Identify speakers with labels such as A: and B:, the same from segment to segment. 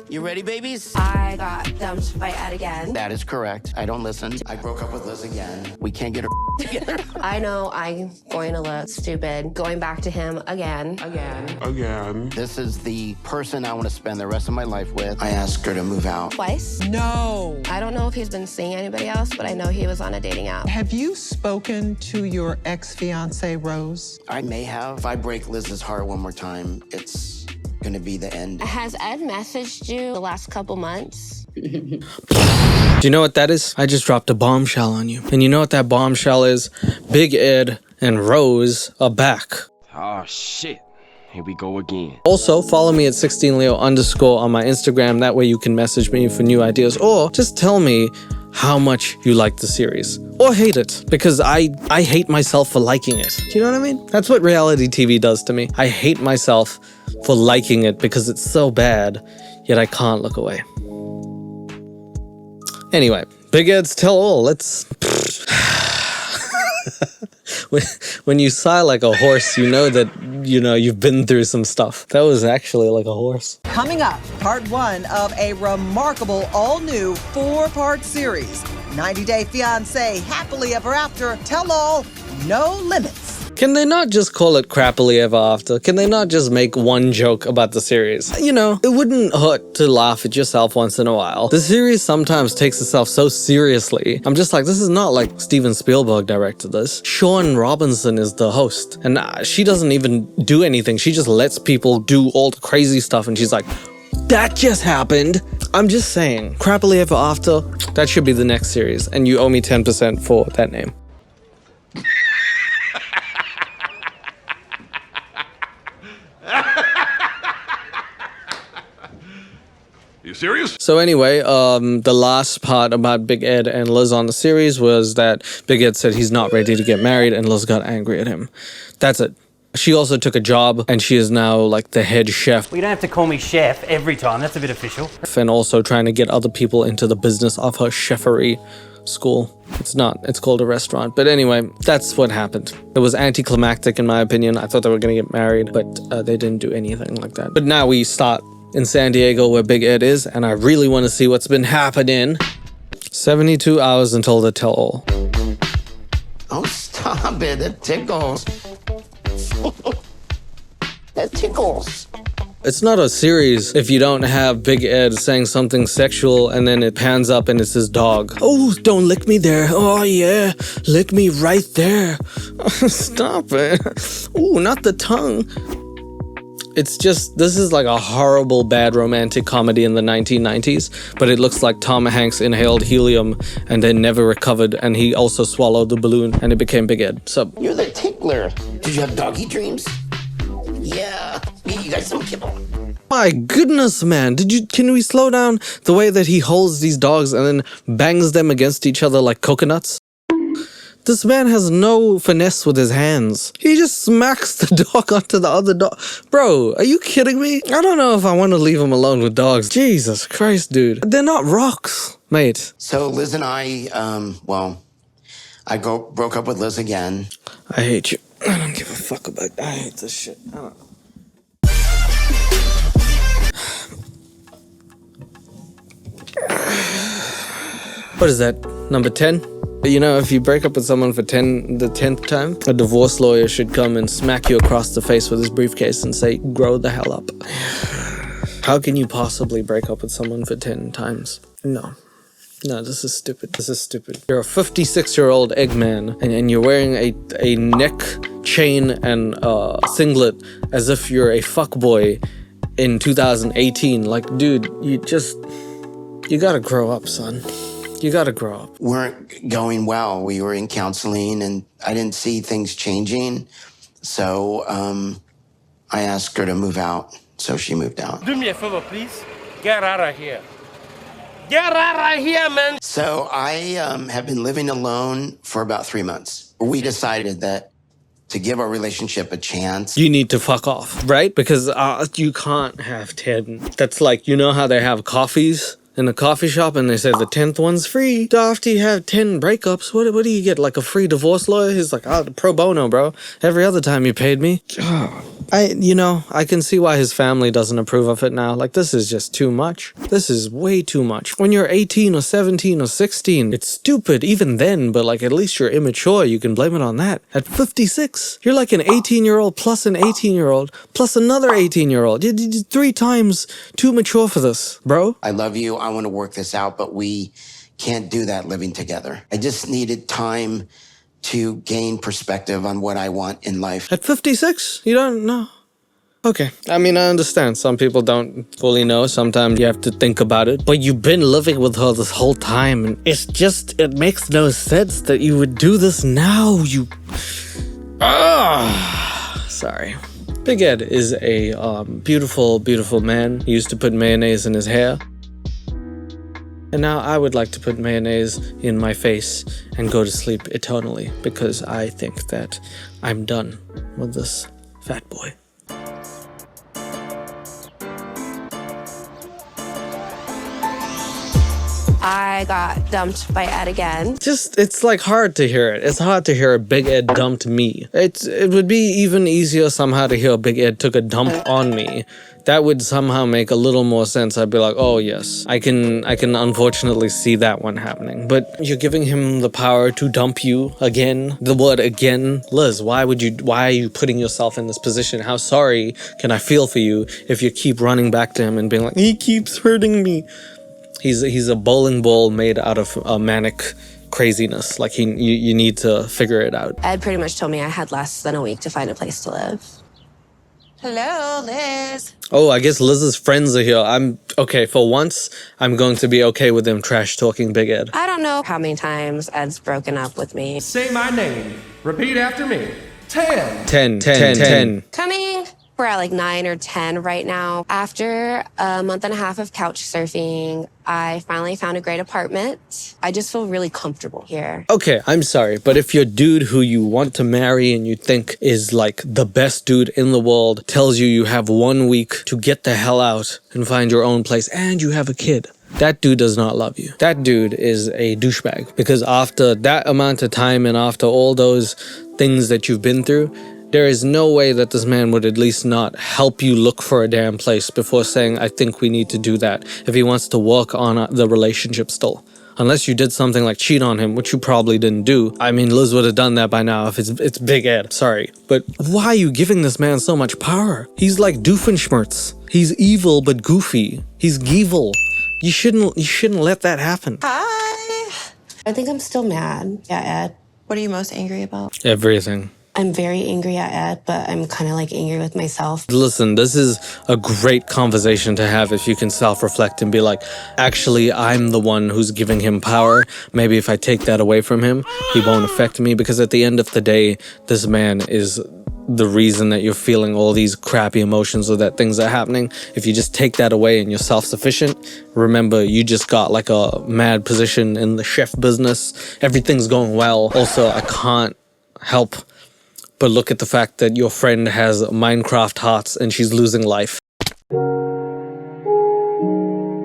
A: You ready, babies?
B: I got dumped by Ed again.
A: That is correct. I don't listen. I broke up with Liz again. We can't get her together.
B: I know I'm going to look stupid going back to him again.
A: This is the person I want to spend the rest of my life with. I asked her to move out.
B: Twice.
C: No.
B: I don't know if he's been seeing anybody else, but I know he was on a dating app.
C: Have you spoken to your ex-fiancée, Rose?
A: I may have. If I break Liz's heart one more time, it's gonna be the end.
B: Has Ed messaged you the last couple months?
D: Do you know what that is? I just dropped a bombshell on you. And you know what that bombshell is? Big Ed and Rose are back.
E: Oh, shit. Here we go again.
D: Also, follow me at sixteenleo_ on my Instagram. That way you can message me for new ideas. Or just tell me how much you like the series. Or hate it. Because I hate myself for liking it. Do you know what I mean? That's what reality TV does to me. I hate myself for liking it because it's so bad, yet I can't look away. Anyway, Big Ed's tell all. Let's... When you sigh like a horse, you know that, you've been through some stuff. That was actually like a horse.
C: Coming up, part 1 of a remarkable all-new 4-part series. 90 Day Fiancé, Happily Ever After, Tell All, No Limits.
D: Can they not just call it Crappily Ever After? Can they not just make one joke about the series? It wouldn't hurt to laugh at yourself once in a while. The series sometimes takes itself so seriously. I'm just like, this is not like Steven Spielberg directed this. Sean Robinson is the host, and she doesn't even do anything. She just lets people do all the crazy stuff, and she's like, that just happened. I'm just saying, Crappily Ever After, that should be the next series, and you owe me 10% for that name.
F: You serious?
D: So anyway, the last part about Big Ed and Liz on the series was that Big Ed said he's not ready to get married and Liz got angry at him. That's it. She also took a job and she is now like the head chef.
G: Well, you don't have to call me chef every time. That's a bit official.
D: And also trying to get other people into the business of her chefery school. It's not. It's called a restaurant. But anyway, that's what happened. It was anticlimactic in my opinion. I thought they were going to get married, but they didn't do anything like that. But now we start in San Diego where Big Ed is, and I really want to see what's been happening. 72 hours until the tell-all.
A: Oh, stop it. It tickles. That tickles.
D: It's not a series if you don't have Big Ed saying something sexual and then it pans up and it's his dog. Oh, don't lick me there. Oh, yeah. Lick me right there. Stop it. Ooh, not the tongue. It's just, this is like a horrible, bad romantic comedy in the 1990s, but it looks like Tom Hanks inhaled helium and then never recovered, and he also swallowed the balloon, and it became Big Ed. So
A: You're the tickler. Did you have doggy dreams? Yeah. You got some kibble.
D: my goodness, man, can we slow down the way that he holds these dogs and then bangs them against each other like coconuts? This man has no finesse with his hands. He just smacks the dog onto the other dog. Bro, are you kidding me? I don't know if I want to leave him alone with dogs. Jesus Christ, dude. They're not rocks, mate.
A: So Liz and I, broke up with Liz again.
D: I hate you. I don't give a fuck about it. I hate this shit. I don't. What is that? Number 10? If you break up with someone for the 10th time, a divorce lawyer should come and smack you across the face with his briefcase and say, grow the hell up. How can you possibly break up with someone for 10 times? No, this is stupid. This is stupid. You're a 56-year-old Eggman, and you're wearing a neck chain and singlet as if you're a fuckboy in 2018. Like, dude, you gotta grow up, son. You gotta grow up.
A: Weren't going well. We were in counseling, and I didn't see things changing. So I asked her to move out, so she moved out.
H: Do me a favor, please. Get out of here. Get out of here, man.
A: So I have been living alone for about 3 months. We decided that to give our relationship a chance.
D: You need to fuck off, right? Because you can't have 10. That's like, how they have coffees in a coffee shop and they say the 10th one's free. After you have 10 breakups, what do you get? Like a free divorce lawyer? He's like, oh, pro bono, bro. Every other time you paid me. I can see why his family doesn't approve of it now. Like, this is just too much. This is way too much. When you're 18 or 17 or 16, it's stupid even then, but like at least you're immature. You can blame it on that. At 56, you're like an 18-year-old plus an 18-year-old plus another 18-year-old. You're 3 times too mature for this, bro.
A: I love you. I want to work this out, but we can't do that living together. I just needed time to gain perspective on what I want in life.
D: At 56? You don't know? Okay. I mean, I understand. Some people don't fully know. Sometimes you have to think about it. But you've been living with her this whole time, and it makes no sense that you would do this now. Sorry. Big Ed is a beautiful, beautiful man. He used to put mayonnaise in his hair. And now I would like to put mayonnaise in my face and go to sleep eternally because I think that I'm done with this fat boy.
B: I got dumped by Ed again.
D: It's like hard to hear it. It's hard to hear Big Ed dumped me. It would be even easier somehow to hear Big Ed took a dump on me. That would somehow make a little more sense. I'd be like, oh yes, I can unfortunately see that one happening. But you're giving him the power to dump you again. The word again. Liz, why are you putting yourself in this position? How sorry can I feel for you if you keep running back to him and being like, he keeps hurting me? He's a bowling ball made out of manic craziness. Like you need to figure it out.
B: Ed pretty much told me I had less than a week to find a place to live.
I: Hello, Liz.
D: Oh, I guess Liz's friends are here. I'm okay. For once, I'm going to be okay with them trash talking Big Ed.
B: I don't know how many times Ed's broken up with me.
J: Say my name. Repeat after me. 10.
D: 10.
B: Coming. We're at like 9 or 10 right now. After a month and a half of couch surfing, I finally found a great apartment. I just feel really comfortable here.
D: Okay, I'm sorry, but if your dude who you want to marry and you think is like the best dude in the world tells you have 1 week to get the hell out and find your own place and you have a kid, that dude does not love you. That dude is a douchebag. Because after that amount of time and after all those things that you've been through, there is no way that this man would at least not help you look for a damn place before saying, I think we need to do that, if he wants to work on the relationship still. Unless you did something like cheat on him, which you probably didn't do. I mean, Liz would have done that by now if it's Big Ed. Sorry. But why are you giving this man so much power? He's like Doofenshmirtz. He's evil but goofy. He's evil. You shouldn't let that happen.
I: Hi.
B: I think I'm still mad at Ed.
I: What are you most angry about?
D: Everything.
B: I'm very angry at Ed, but I'm kind of like angry with myself.
D: Listen, this is a great conversation to have if you can self-reflect and be like, actually, I'm the one who's giving him power. Maybe if I take that away from him, he won't affect me. Because at the end of the day, this man is the reason that you're feeling all these crappy emotions or that things are happening. If you just take that away and you're self-sufficient, remember, you just got like a mad position in the chef business. Everything's going well. Also, I can't help but look at the fact that your friend has Minecraft hearts and she's losing life.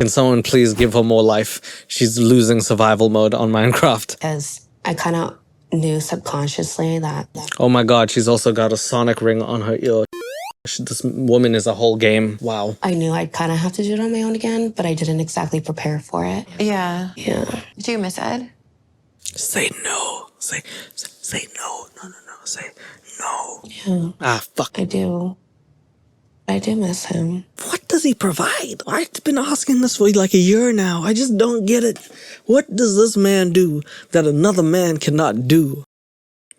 D: Can someone please give her more life? She's losing survival mode on Minecraft.
B: Because I kind of knew subconsciously that...
D: Oh my god, she's also got a Sonic ring on her ear. This woman is a whole game. Wow.
B: I knew I'd kind of have to do it on my own again, but I didn't exactly prepare for it.
I: Yeah.
B: Do
I: you miss Ed?
D: Say no. Say no. No. Say no.
B: Yeah.
D: Ah, fuck.
B: I do. I do miss him.
D: What does he provide? I've been asking this for like a year now. I just don't get it. What does this man do that another man cannot do?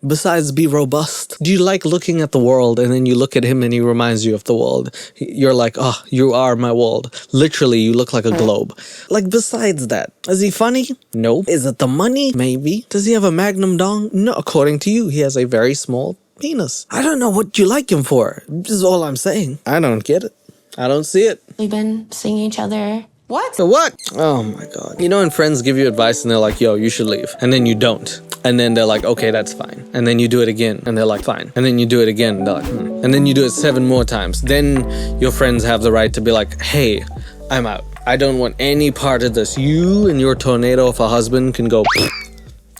D: Besides be robust. Do you like looking at the world and then you look at him and he reminds you of the world? You're like, oh, you are my world. Literally, you look like a globe. Like, besides that, is he funny? No. Is it the money? Maybe. Does he have a magnum dong? No. According to you, he has a very small penis. I don't know what you like him for. This is all I'm saying. I don't get it. I don't see it.
B: We've been seeing each other.
I: What?
D: So what? Oh my god. You know when friends give you advice and they're like, yo, you should leave. And then you don't. And then they're like, okay, that's fine. And then you do it again. And they're like, fine. And then you do it again. And they're like, And then you do it 7 more times. Then your friends have the right to be like, hey, I'm out. I don't want any part of this. You and your tornado of a husband can go...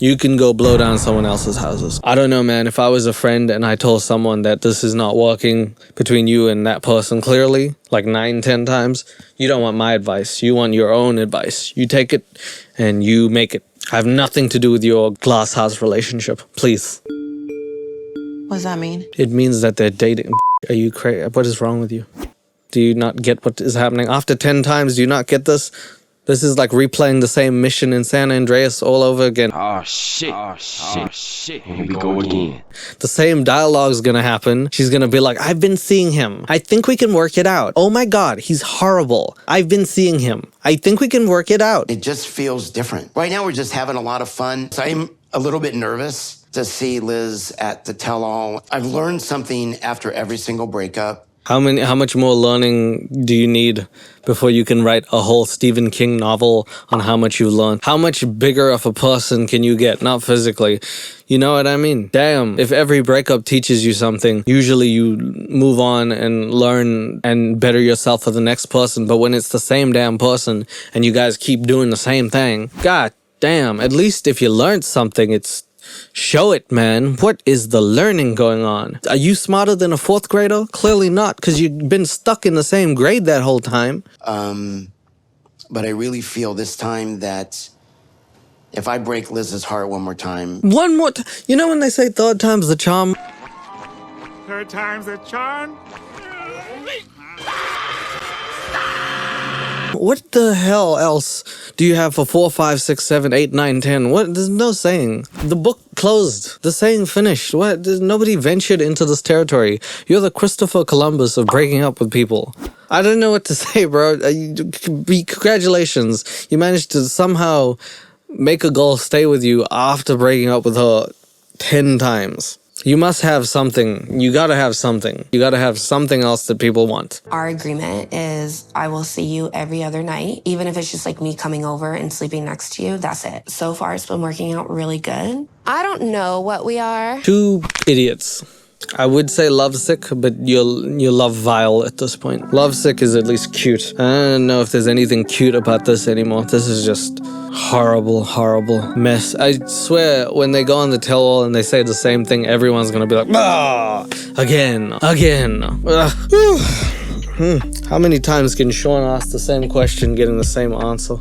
D: You can go blow down someone else's houses. I don't know, man. If I was a friend and I told someone that this is not working between you and that person clearly, like 9, 10 times, you don't want my advice. You want your own advice. You take it and you make it. I have nothing to do with your glass house relationship. Please.
I: What does that mean?
D: It means that they're dating. Are you crazy? What is wrong with you? Do you not get what is happening? After 10 times, do you not get this? This is like replaying the same mission in San Andreas all over again.
E: Oh shit. Oh shit. Oh shit. Here we go again.
D: The same dialogue's gonna happen. She's gonna be like, I've been seeing him. I think we can work it out. Oh my God, he's horrible. I've been seeing him. I think we can work it out.
A: It just feels different. Right now, we're just having a lot of fun. So I'm a little bit nervous to see Liz at the tell-all. I've learned something after every single breakup.
D: How much more learning do you need before you can write a whole Stephen King novel on how much you've learned? How much bigger of a person can you get? Not physically. You know what I mean? Damn, if every breakup teaches you something, usually you move on and learn and better yourself for the next person. But when it's the same damn person and you guys keep doing the same thing, god damn, at least if you learned something, it's show it, man. What is the learning going on? Are you smarter than a 4th grader? Clearly not, because you've been stuck in the same grade that whole time.
A: But I really feel this time that if I break Liz's heart one more time...
D: One more time? You know when they say third time's the charm?
H: Third time's the charm?
D: What the hell else do you have for 4, 5, 6, 7, 8, 9, 10? What? There's no saying. The book closed. The saying finished. What? Nobody ventured into this territory. You're the Christopher Columbus of breaking up with people. I don't know what to say, bro. Congratulations. You managed to somehow make a girl stay with you after breaking up with her 10 times. You must have something. You gotta have something. You gotta have something else that people want.
B: Our agreement is I will see you every other night, even if it's just like me coming over and sleeping next to you. That's it. So far, it's been working out really good. I don't know what we are.
D: 2 idiots. I would say lovesick, but you're love vile at this point. Lovesick is at least cute. I don't know if there's anything cute about this anymore. This is just horrible, horrible mess. I swear, when they go on the tell-all and they say the same thing, everyone's gonna be like, ah, again. How many times can Sean ask the same question, getting the same answer?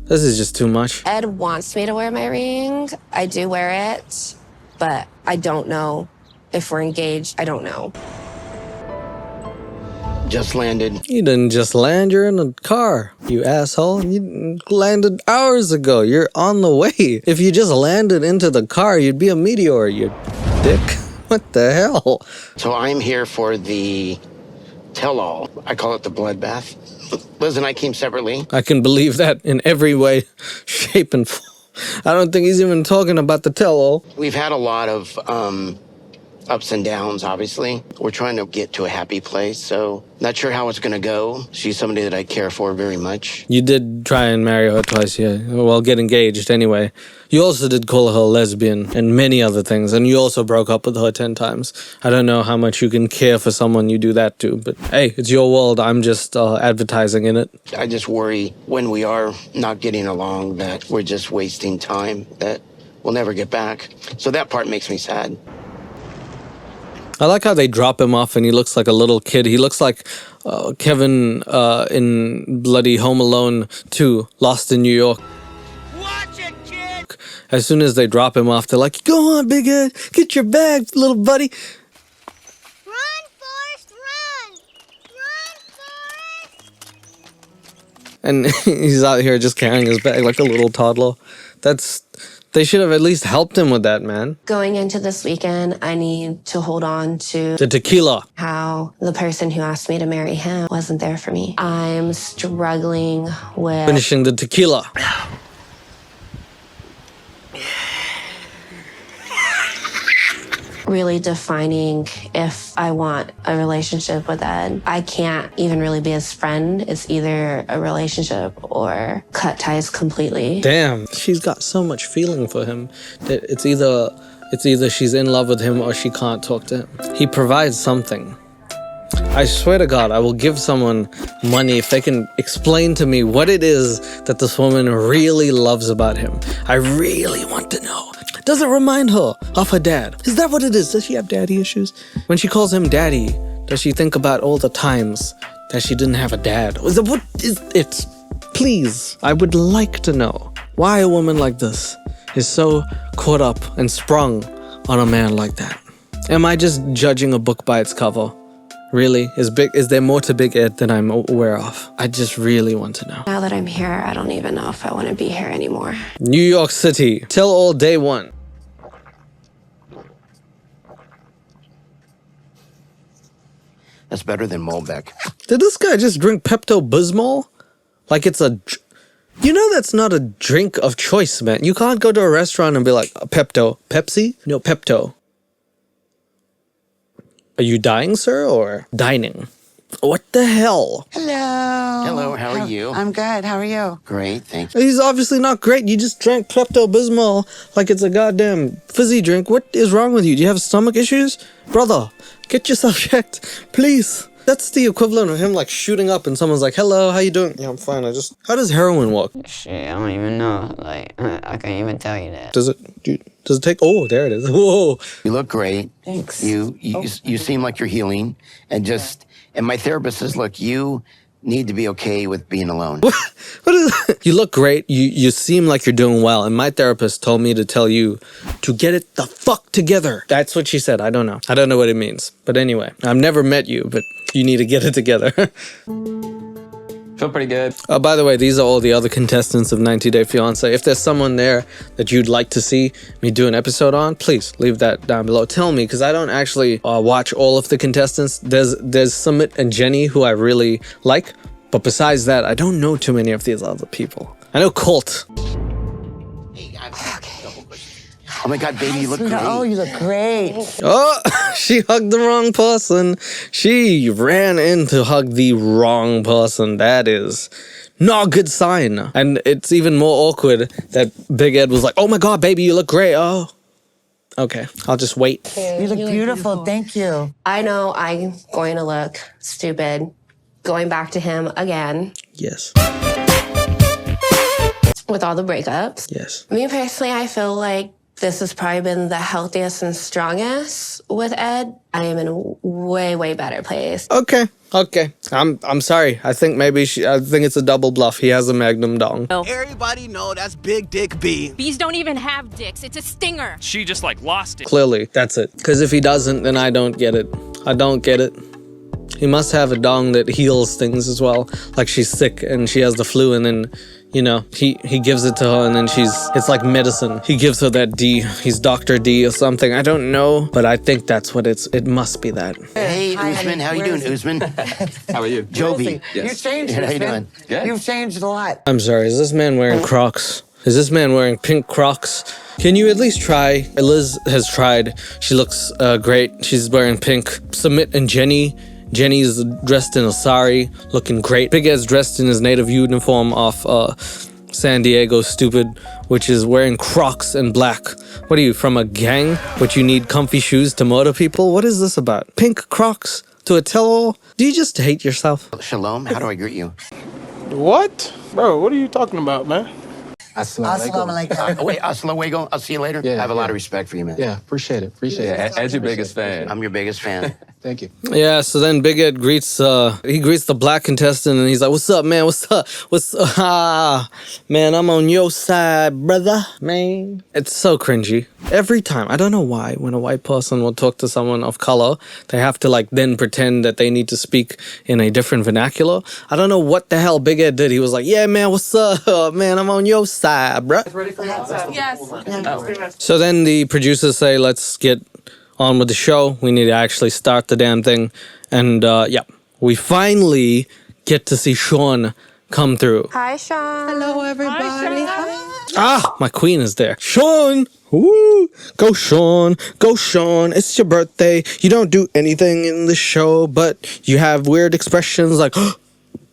D: This is just too much.
B: Ed wants me to wear my ring. I do wear it, but I don't know if we're engaged. I don't know.
A: Just landed.
D: You didn't just land, you're in a car, you asshole. You landed hours ago. You're on the way. If you just landed into the car, you'd be a meteor, you dick. What the hell?
A: So I'm here for the tell-all. I call it the bloodbath. Liz and I came separately.
D: I can believe that in every way, shape, and form. I don't think he's even talking about the tell-all.
A: We've had a lot of ups and downs, obviously. We're trying to get to a happy place, so not sure how it's going to go. She's somebody that I care for very much.
D: You did try and marry her twice, yeah. Well, get engaged anyway. You also did call her a lesbian and many other things, and you also broke up with her 10 times. I don't know how much you can care for someone you do that to, but hey, it's your world. I'm just advertising in it.
A: I just worry when we are not getting along that we're just wasting time, that we'll never get back. So that part makes me sad.
D: I like how they drop him off and he looks like a little kid. He looks like Kevin in bloody Home Alone 2, Lost in New York.
H: Watch it, kid!
D: As soon as they drop him off, they're like, go on, big head, get your bag, little buddy.
K: Run, Forrest, run! Run, Forrest!
D: And he's out here just carrying his bag like a little toddler. They should have at least helped him with that, man.
B: Going into this weekend, I need to hold on to
D: the tequila.
B: How the person who asked me to marry him wasn't there for me. I'm struggling with
D: finishing the tequila.
B: Really defining if I want a relationship with Ed. I can't even really be his friend. It's either a relationship or cut ties completely.
D: Damn, she's got so much feeling for him that it's either she's in love with him or she can't talk to him. He provides something. I swear to God, I will give someone money if they can explain to me what it is that this woman really loves about him. I really want to know. Does it remind her of her dad? Is that what it is? Does she have daddy issues? When she calls him daddy, does she think about all the times that she didn't have a dad? What is it? Please, I would like to know why a woman like this is so caught up and sprung on a man like that. Am I just judging a book by its cover? Really? Is there more to Big Ed than I'm aware of? I just really want to know.
B: Now that I'm here, I don't even know if I want to be here anymore.
D: New York City. Tell all day one.
A: That's better than Malbec.
D: Did this guy just drink Pepto-Bismol? Like it's a... You know that's not a drink of choice, man. You can't go to a restaurant and be like, Pepto. Pepsi? No, Pepto. Are you dying, sir, or dining? What the hell?
I: Hello.
A: Hello, how are you?
I: I'm good. How are you?
A: Great, thank you.
D: He's obviously not great. You just drank Pepto-Bismol like it's a goddamn fizzy drink. What is wrong with you? Do you have stomach issues? Brother, get yourself checked, please. That's the equivalent of him like shooting up and someone's like, hello, how you doing? Yeah, I'm fine. How does heroin work?
L: Shit, I don't even know. Like, I can't even tell you that.
D: Does it take? Oh, there it is. Whoa.
A: You look great.
I: Thanks.
A: You seem like you're healing, and my therapist says, look, you need to be okay with being alone.
D: What is that? You look great. You seem like you're doing well. And my therapist told me to tell you to get it the fuck together. That's what she said. I don't know. I don't know what it means. But anyway, I've never met you, but you need to get it together.
E: Feel pretty good.
D: Oh, by the way, these are all the other contestants of 90 Day Fiancé. If there's someone there that you'd like to see me do an episode on, please leave that down below. Tell me, because I don't actually watch all of the contestants. There's Summit and Jenny, who I really like. But besides that, I don't know too many of these other people. I know Colt.
A: Oh my God, baby, you look great.
I: Oh, you look great.
D: Oh, she hugged the wrong person. She ran in to hug the wrong person. That is not a good sign. And it's even more awkward that Big Ed was like, oh my God, baby, you look great. Oh, okay. I'll just wait.
I: You look beautiful. Thank you.
B: I know I'm going to look stupid going back to him again.
D: Yes.
B: With all the breakups.
D: Yes.
B: Me personally, I feel like this has probably been the healthiest and strongest with Ed. I am in a way, way better place.
D: Okay. I'm sorry. I think it's a double bluff. He has a Magnum dong.
M: Everybody know that's Big Dick B.
N: Bees don't even have dicks. It's a stinger.
H: She just like lost it.
D: Clearly, that's it. Because if he doesn't, then I don't get it. I don't get it. He must have a dong that heals things as well. Like she's sick and she has the flu and then, you know, he gives it to her and then it's like medicine. He gives her that D. He's Dr. D or something. I don't know, but I think that's what it must be that.
A: Hey, Usman, how you doing, Usman?
E: How are you?
A: Jovi.
I: You've changed.
A: How you doing?
E: Good.
I: You've changed a lot.
D: I'm sorry, is this man wearing Crocs? Is this man wearing pink Crocs? Can you at least try? Liz has tried. She looks great. She's wearing pink. Sumit and Jenny's dressed in a sari, looking great. Big Ed's dressed in his native uniform off San Diego, stupid, which is wearing Crocs and black. What are you, from a gang? But you need comfy shoes to murder people? What is this about? Pink Crocs to a tell-all? Do you just hate yourself?
A: Shalom, how do I greet you?
O: What? Bro, what are you talking about, man?
I: Assalamu alaikum.
A: Wait, assalamu I'll see you later.
O: Yeah,
A: I have a lot of respect for you, man.
O: Yeah, appreciate it.
E: As your biggest fan.
A: I'm your biggest fan.
O: Thank you.
D: Yeah, so then Big Ed greets the black contestant and he's like, what's up, man? What's up? Man, I'm on your side, brother, man. It's so cringy. Every time. I don't know why when a white person will talk to someone of color, they have to like then pretend that they need to speak in a different vernacular. I don't know what the hell Big Ed did. He was like, yeah, man, what's up? Man, I'm on your side, bruh.
N: Ready for that? Yes.
D: So then the producers say, let's get on with the show. We need to actually start the damn thing. And yeah, we finally get to see Sean come through.
B: Hi, Sean.
I: Hello, everybody.
D: Ah, my queen is there. Sean! Woo! Go Sean. Go Sean. It's your birthday. You don't do anything in the show, but you have weird expressions like,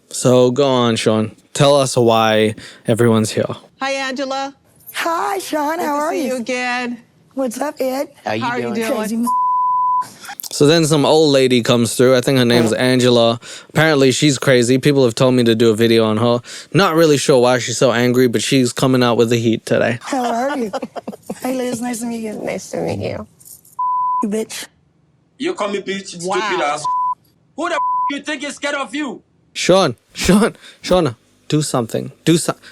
D: so go on, Sean. Tell us why everyone's here.
C: Hi, Angela.
I: Hi, Sean. How are
C: See
I: you?
C: you again.
I: What's up, Ed?
A: How you doing?
I: Crazy
D: So then some old lady comes through. I think her name's Angela. Apparently she's crazy. People have told me to do a video on her. Not really sure why she's so angry, but she's coming out with the heat today.
P: How are you? Hey, Liz, nice to meet you.
B: Nice to meet you.
P: You bitch.
Q: You call me bitch, stupid ass. Who the you think is scared of you?
D: Shauna, do something.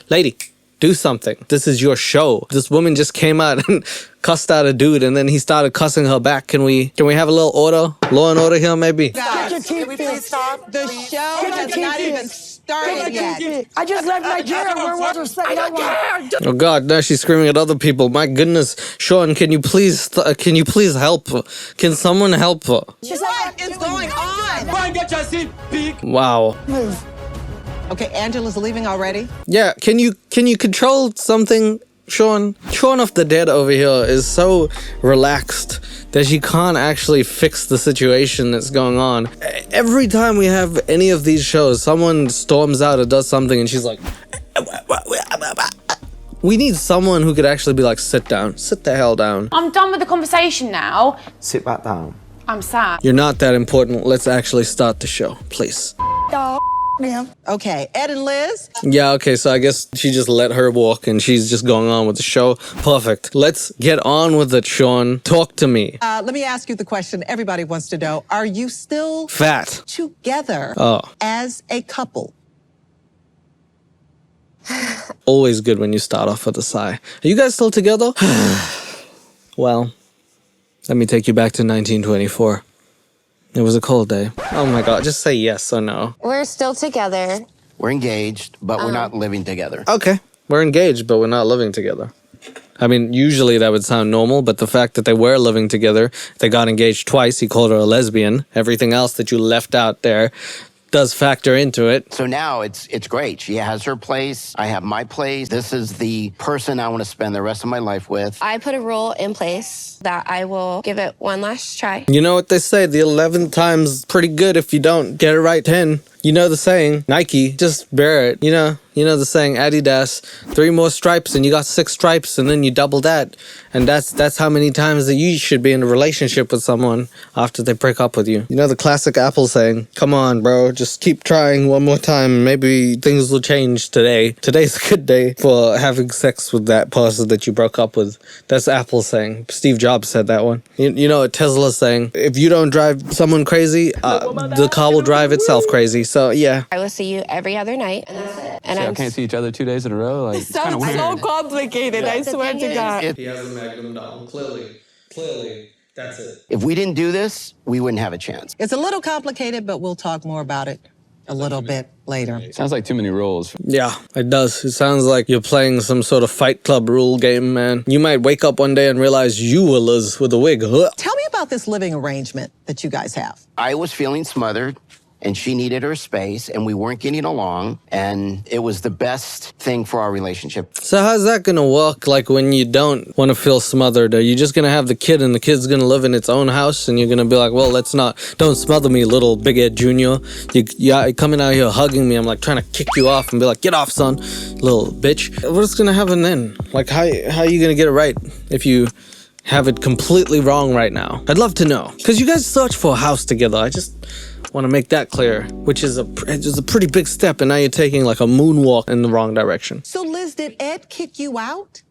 D: Lady, do something. This is your show. This woman just came out and cussed out a dude, and then he started cussing her back. Can we have a little order? Law and order here, maybe?
C: Guys, can we please stop? The show has not even started yet.
P: I just left Nigeria. Where was her second one?
D: Oh God, now she's screaming at other people. My goodness, Sean, can you please help her? Can someone help her?
C: What is going on?
Q: Go and get your seat, pig.
D: Wow.
C: Okay, Angela's leaving already.
D: Yeah, can you control something, Sean? Sean of the Dead over here is so relaxed that she can't actually fix the situation that's going on. Every time we have any of these shows, someone storms out or does something and she's like, we need someone who could actually be like, sit down, sit the hell down.
N: I'm done with the conversation now.
O: Sit back down.
N: I'm sad.
D: You're not that important. Let's actually start the show, please.
C: Okay, Ed and Liz.
D: Yeah, okay, so I guess she just let her walk and she's just going on with the show. Perfect. Let's get on with it, Sean. Talk to me.
C: Let me ask you the question everybody wants to know. Are you still
D: Fat.
C: together as a couple?
D: Always good when you start off with a sigh. Are you guys still together? Well, let me take you back to 1924. It was a cold day. Oh my God, just say yes or no.
B: We're still together.
A: We're engaged, but we're not living together.
D: Okay, we're engaged, but we're not living together. I mean, usually that would sound normal, but the fact that they were living together, they got engaged twice, he called her a lesbian. Everything else that you left out there does factor into it.
A: So now it's great. She has her place. I have my place. This is the person I want to spend the rest of my life with.
B: I put a rule in place that I will give it one last try.
D: You know what they say, the 11th time's pretty good if you don't get it right 10. You know the saying, Nike, just bear it. You know the saying, Adidas, 3 more stripes and you got 6 stripes and then you double that. And that's how many times that you should be in a relationship with someone after they break up with you. You know the classic Apple saying, come on, bro, just keep trying one more time. Maybe things will change today. Today's a good day for having sex with that person that you broke up with. That's Apple saying. Steve Jobs said that one. You know what Tesla's saying? If you don't drive someone crazy, the car will drive itself crazy. So yeah.
B: I will see you every other night, and that's it. And
O: I can't see each other 2 days in a row. Like, it's kind of weird.
C: so complicated, I swear to God.
D: He has a Magnum doll. Clearly, that's it.
A: If we didn't do this, we wouldn't have a chance.
C: It's a little complicated, but we'll talk more about it a little bit later.
O: Sounds like too many rules.
D: Yeah, it does. It sounds like you're playing some sort of Fight Club rule game, man. You might wake up one day and realize you were Liz with a wig.
C: Tell me about this living arrangement that you guys have.
A: I was feeling smothered, and she needed her space, and we weren't getting along, and it was the best thing for our relationship.
D: So how's that gonna work, like, when you don't want to feel smothered? Are you just gonna have the kid and the kid's gonna live in its own house and you're gonna be like, well, don't smother me, little Big Ed Jr. You're coming out here hugging me, I'm like trying to kick you off and be like, get off, son, little bitch. What's gonna happen then? Like, how are you gonna get it right if you have it completely wrong right now? I'd love to know. Because you guys search for a house together. I just want to make that clear, which is a pretty big step, and now you're taking like a moonwalk in the wrong direction.
C: So Liz, did Ed kick you out?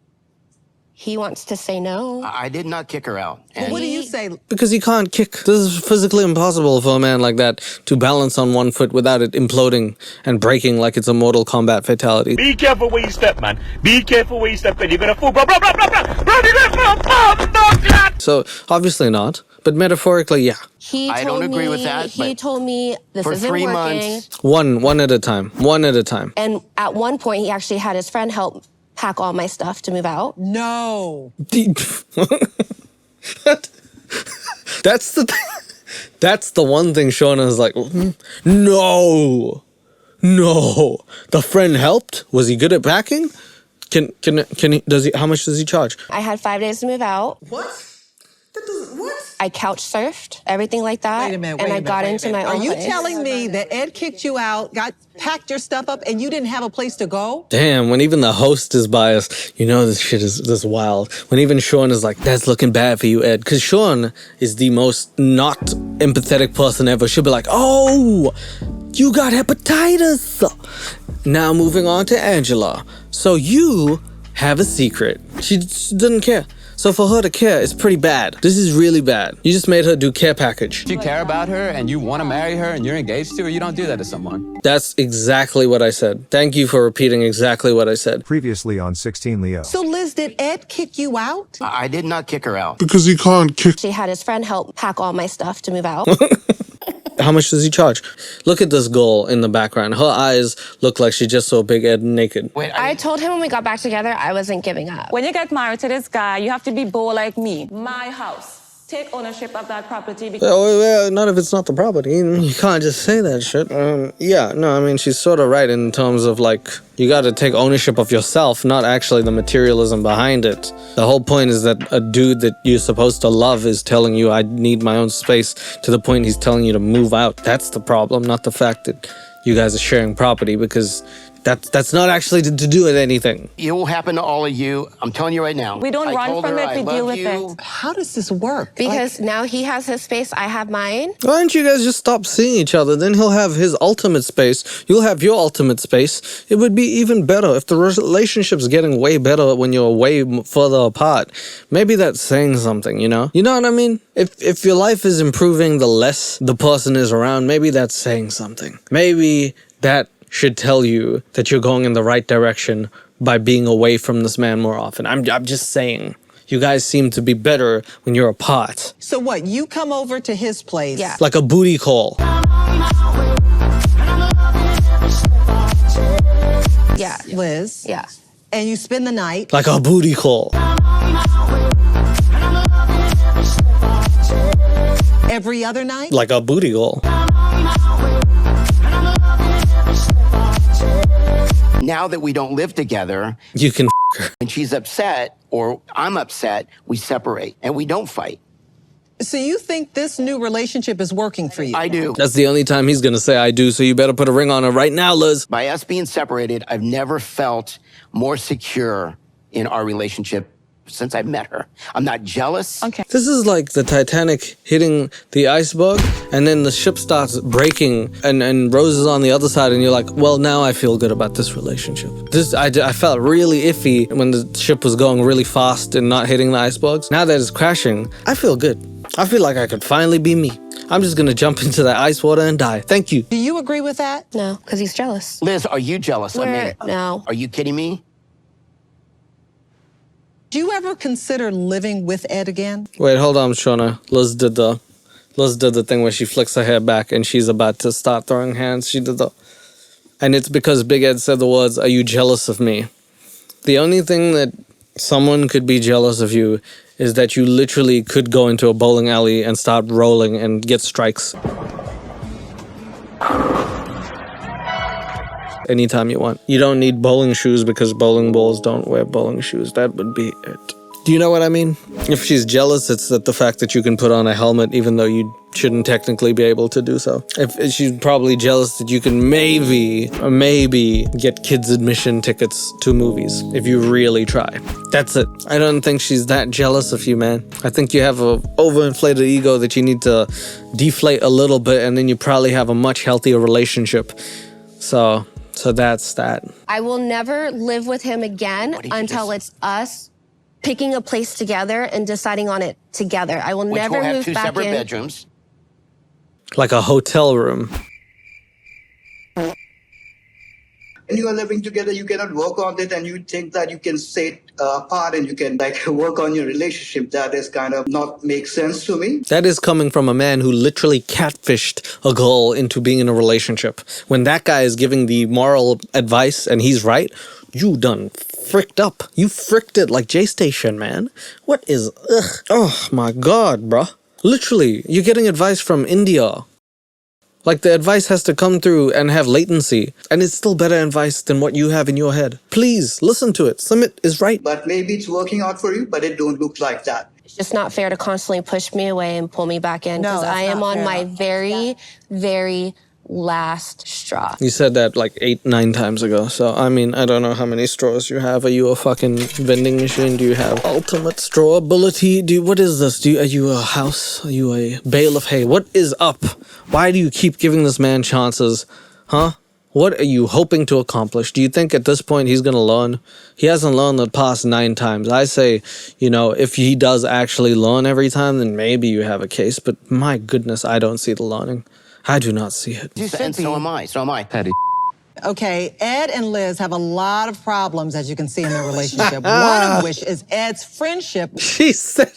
B: He wants to say no.
A: I did not kick her out.
C: Well, what do you say?
D: Because he can't kick. This is physically impossible for a man like that to balance on one foot without it imploding and breaking like it's a Mortal Kombat fatality.
H: Be careful where you step, man. Be careful where you step, and you're gonna fall. Blah, blah, blah, blah, blah. Blah.
D: So, obviously not. But metaphorically, yeah.
A: I don't agree with that.
B: He told me this
A: for
B: isn't
A: 3
B: working.
A: months.
D: One at a time. One at a time.
B: And at one point, he actually had his friend help pack all my stuff to move out.
C: No.
D: That's the one thing Shauna is like, no. The friend helped? Was he good at packing? Can he, how much does he charge?
B: I had 5 days to move out.
D: What? That
B: I couch surfed, everything like that.
C: Wait a minute,
B: and
C: wait
B: I
C: a
B: got
C: minute,
B: into my own
C: Are you
B: place.
C: telling me that Ed kicked you out, packed your stuff up, and you didn't have a place to go?
D: Damn, when even the host is biased, you know this shit is this wild. When even Sean is like, that's looking bad for you, Ed. Because Sean is the most not empathetic person ever. She'll be like, oh, you got hepatitis. Now moving on to Angela. So you have a secret. She doesn't care. So for her to care, it's pretty bad. This is really bad. You just made her do care package.
O: If you care about her and you want to marry her and you're engaged to her, you don't do that to someone.
D: That's exactly what I said. Thank you for repeating exactly what I said.
R: Previously on 16leo.
C: So Liz, did Ed kick you out?
A: I did not kick her out.
S: Because he can't kick.
B: She had his friend help pack all my stuff to move out.
D: How much does he charge? Look at this girl in the background. Her eyes look like she just saw Big Ed naked.
B: Wait, I told him when we got back together, I wasn't giving up.
T: When you get married to this guy, you have to be bold like me. My house. Take ownership of that property.
D: Well, not if it's not the property. You can't just say that shit. Yeah, no, I mean, she's sort of right in terms of, like, you gotta take ownership of yourself, not actually the materialism behind it. The whole point is that a dude that you're supposed to love is telling you, I need my own space, to the point he's telling you to move out. That's the problem, not the fact that you guys are sharing property, because that's not actually to do with anything.
A: It will happen to all of you. I'm telling you right now.
T: We don't run from it, we deal with it.
C: How does this work?
B: Because now he has his space, I have mine.
D: Why don't you guys just stop seeing each other? Then he'll have his ultimate space. You'll have your ultimate space. It would be even better if the relationship's getting way better when you're way further apart. Maybe that's saying something, you know? You know what I mean? If your life is improving the less the person is around, maybe that's saying something. Maybe that should tell you that you're going in the right direction by being away from this man more often. I'm just saying. You guys seem to be better when you're apart.
C: So what, you come over to his place?
B: Yeah.
D: Like a booty call.
B: Yeah.
C: Liz?
B: Yeah.
C: And you spend the night?
D: Like a booty call.
C: Every other night?
D: Like a booty call.
A: Now that we don't live together,
D: you can her.
A: When she's upset or I'm upset, we separate and we don't fight.
C: So you think this new relationship is working for you?
A: I do.
D: That's the only time he's gonna say I do, so you better put a ring on her right now, Liz.
A: By us being separated, I've never felt more secure in our relationship since I met her. I'm not jealous.
T: Okay.
D: This is like the Titanic hitting the iceberg, and then the ship starts breaking, and Rose is on the other side, and you're like, well, now I feel good about this relationship. I felt really iffy when the ship was going really fast and not hitting the icebergs. Now that it's crashing, I feel good. I feel like I could finally be me. I'm just gonna jump into that ice water and die. Thank you.
C: Do you agree with that?
B: No, because he's jealous.
A: Liz, are you jealous?
B: No.
A: Are you kidding me?
C: Do you ever consider living with Ed again?
D: Wait, hold on, Shauna. Liz did the thing where she flicks her hair back and she's about to start throwing hands. And it's because Big Ed said the words, "Are you jealous of me?" The only thing that someone could be jealous of you is that you literally could go into a bowling alley and start rolling and get strikes. Anytime you want. You don't need bowling shoes because bowling balls don't wear bowling shoes. That would be it. Do you know what I mean? If she's jealous, it's that the fact that you can put on a helmet even though you shouldn't technically be able to do so. If she's probably jealous that you can maybe get kids admission tickets to movies if you really try. That's it. I don't think she's that jealous of you, man. I think you have a overinflated ego that you need to deflate a little bit, and then you probably have a much healthier relationship. So that's that.
B: I will never live with him again until it's us picking a place together and deciding on it together. I will never
A: have
B: move
A: two
B: back
A: separate
B: in.
A: bedrooms.
D: Like a hotel room.
U: When you are living together, you cannot work on it, and you think that you can stay apart and you can work on your relationship. That is kind of not make sense to me.
D: That is coming from a man who literally catfished a girl into being in a relationship. When that guy is giving the moral advice and he's right, you done fricked up. You fricked it like J-Station, man. What is, oh my God, bruh. Literally, you're getting advice from India. Like, the advice has to come through and have latency, and it's still better advice than what you have in your head. Please, listen to it. Sumit is right.
U: But maybe it's working out for you, but it don't look like that.
B: It's not fair to constantly push me away and pull me back in
C: No,
B: because
C: that's
B: I am
C: not
B: on
C: fair.
B: my very, very last straw.
D: You said that like 8-9 times ago. So, I mean, I don't know how many straws you have. Are you a fucking vending machine? Do you have ultimate straw ability? What is this? Are you a house? Are you a bale of hay? What is up? Why do you keep giving this man chances? Huh? What are you hoping to accomplish? Do you think at this point he's gonna learn? He hasn't learned the past 9 times. I say, you know, if he does actually learn every time, then maybe you have a case. But my goodness, I don't see the learning. I do not see it.
A: And so am I. So am I.
O: Petty.
C: Okay, Ed and Liz have a lot of problems, as you can see in their relationship. One of which is Ed's friendship.
D: She said,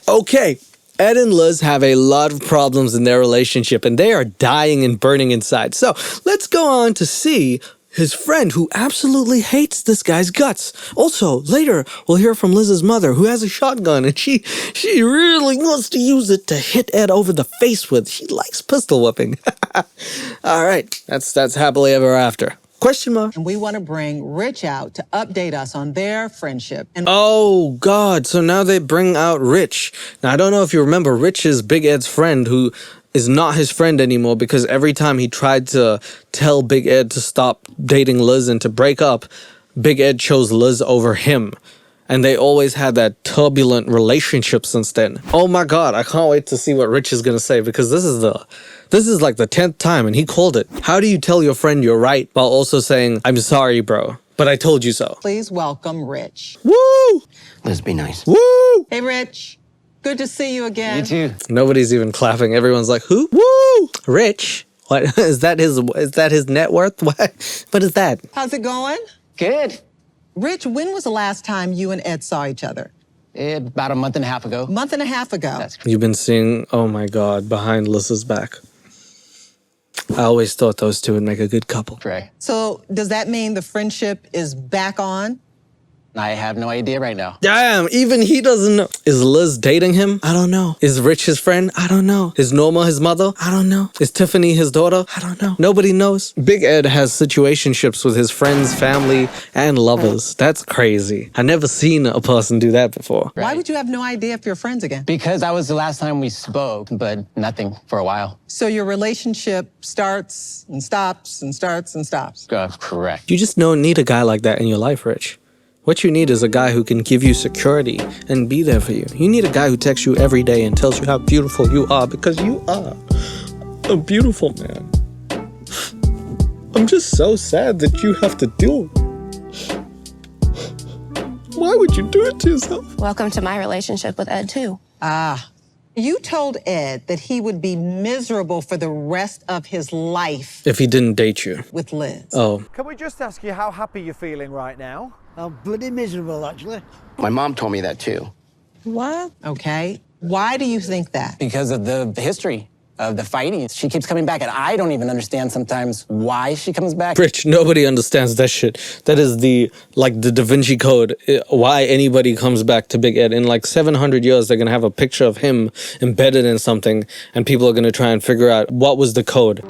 D: okay. Ed and Liz have a lot of problems in their relationship, and they are dying and burning inside. So let's go on to see his friend who absolutely hates this guy's guts. Also, later, we'll hear from Liz's mother, who has a shotgun, and she really wants to use it to hit Ed over the face with. She likes pistol whipping. All right, that's happily ever after. Question mark.
C: And we want to bring Rich out to update us on their friendship. And
D: oh, God. So now they bring out Rich. Now, I don't know if you remember, Rich is Big Ed's friend who is not his friend anymore because every time he tried to tell Big Ed to stop dating Liz and to break up, Big Ed chose Liz over him. And they always had that turbulent relationship since then. Oh my God, I can't wait to see what Rich is gonna say because this is like the 10th time and he called it. How do you tell your friend you're right while also saying, I'm sorry, bro, but I told you so?
C: please welcome Rich.
D: Woo!
A: Let's be nice.
D: Woo!
C: Hey, Rich. Good to see you again.
O: You too.
D: Nobody's even clapping. Everyone's like, who? Woo! Rich? What is that his net worth? What is that?
C: How's it going?
O: Good.
C: Rich, when was the last time you and Ed saw each other?
O: About a month and a half ago.
C: Month and a half ago.
D: You've been seeing, oh my God, behind Liz's back. I always thought those two would make a good couple.
O: Right.
C: So does that mean the friendship is back on?
O: I have no idea right now.
D: Damn, even he doesn't know. Is Liz dating him? I don't know. Is Rich his friend? I don't know. Is Norma his mother? I don't know. Is Tiffany his daughter? I don't know. Nobody knows. Big Ed has situationships with his friends, family, and lovers. That's crazy. I never seen a person do that before.
C: Why would you have no idea if you're friends again?
O: Because that was the last time we spoke, but nothing for a while.
C: So your relationship starts and stops and starts and stops.
O: Correct.
D: You just don't need a guy like that in your life, Rich. What you need is a guy who can give you security and be there for you. You need a guy who texts you every day and tells you how beautiful you are because you are a beautiful man. I'm just so sad that you have to do it. Why would you do it to yourself?
B: Welcome to my relationship with Ed, too.
C: You told Ed that he would be miserable for the rest of his life
D: If he didn't date you.
C: with Liz.
D: Oh.
R: Can we just ask you how happy you're feeling right now?
P: I'm bloody miserable, actually.
A: My mom told me that too.
C: What? Okay. Why do you think that?
O: Because of the history of the fighting. She keeps coming back, and I don't even understand sometimes why she comes back.
D: Rich, nobody understands that shit. That is the Da Vinci Code. Why anybody comes back to Big Ed. In like 700 years, they're going to have a picture of him embedded in something, and people are going to try and figure out what was the code.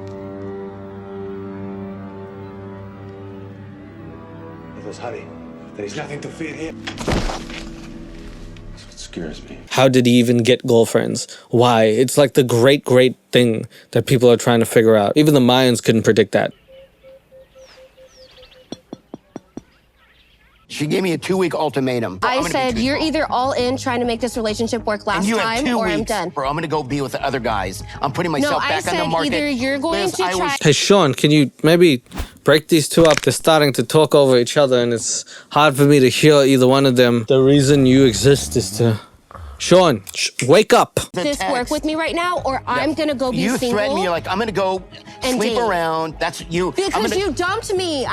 S: Honey, there is nothing to fear here. That's what scares me.
D: How did he even get girlfriends? Why? It's like the great thing that people are trying to figure out. Even the Mayans couldn't predict that.
A: She gave me a 2-week ultimatum.
B: I said, you're either all in trying to make this relationship work last
A: and you have
B: time
A: 2
B: or
A: weeks,
B: I'm done.
A: Or I'm gonna go be with the other guys. I'm putting myself back on the market.
B: Either you're going to try.
D: Hey, Sean, can you maybe break these two up? They're starting to talk over each other, and it's hard for me to hear either one of them. The reason you exist is to... Sean, wake up.
B: This work with me right now, or I'm gonna go be single.
A: You threaten me, you're like, I'm gonna go
B: and
A: sleep
B: date.
A: around. That's you.
B: Because you dumped me.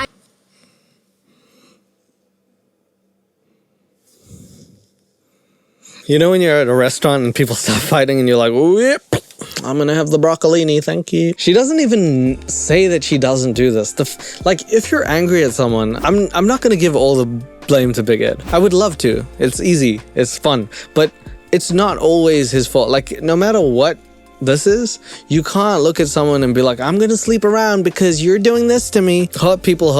D: You know when you're at a restaurant and people start fighting and you're like, whip, I'm gonna have the broccolini, thank you. She doesn't even say that she doesn't do this. Like, if you're angry at someone, I'm not gonna give all the blame to Big Ed. I would love to. It's easy, it's fun, but it's not always his fault. Like, no matter what this is, you can't look at someone and be like, I'm gonna sleep around because you're doing this to me. Hurt people,